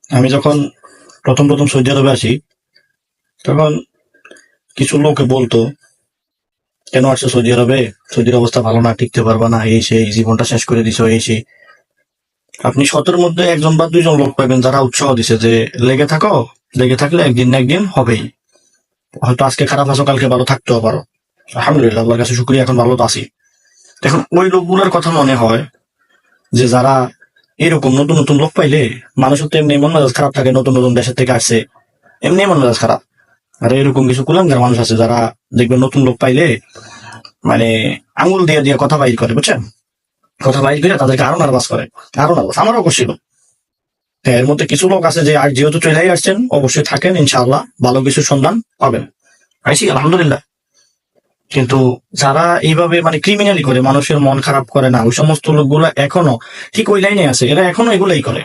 আমি যখন প্রথম প্রথম সৌদি আরবে আসি, তখন কিছু লোকে বলতো, কেন আসছো সৌদি আরবে, সৌদির অবস্থা ভালো না, টিকতে পারবা না, এই সেই, জীবনটা শেষ করে দিছো, এই সেই। আপনি শতের মধ্যে একজন বা দুইজন লোক পাবেন যারা উৎসাহ দিছে যে লেগে থাকো, লেগে থাকলে একদিন না একদিন হবেই। হয়তো আজকে খারাপ আছো, কালকে ভালো থাকতেও পারো। আলহামদুলিল্লাহ, আল্লাহর কাছে শুকরিয়া, এখন ভালো তো আছি। এখন ওই লোকগুলোর কথা মনে হয় যে যারা এরকম নতুন নতুন লোক পাইলে, মানুষের তো এমনি মন মেজাজ খারাপ থাকে, নতুন নতুন দেশের থেকে আসছে, এমনি মন মেজাজ খারাপ। আর এরকম কিছু কুলাঙ্গার মানুষ আছে যারা দেখবেন নতুন লোক পাইলে মানে আঙুল দিয়ে দিয়ে কথা বাইর করে, বুঝছেন? কথা বাইর করে তাদেরকে আরো নার্ভাস করে, আরো নার্ভাস। আমারও করছিল। হ্যাঁ, এর মধ্যে কিছু লোক আছে যে আর যেহেতু চলেই আসছেন, অবশ্যই থাকেন, ইনশাআল্লাহ ভালো কিছু সন্ধান পাবেন। আইসি আলহামদুলিল্লাহ। কিন্তু যারা এইভাবে মানে ক্রিমিনালি করে, মানুষের মন খারাপ করে না, ওই সমস্ত লোকগুলো এখনো ঠিক ওই লাইনে আছে, এরা এখনো এগুলাই করে।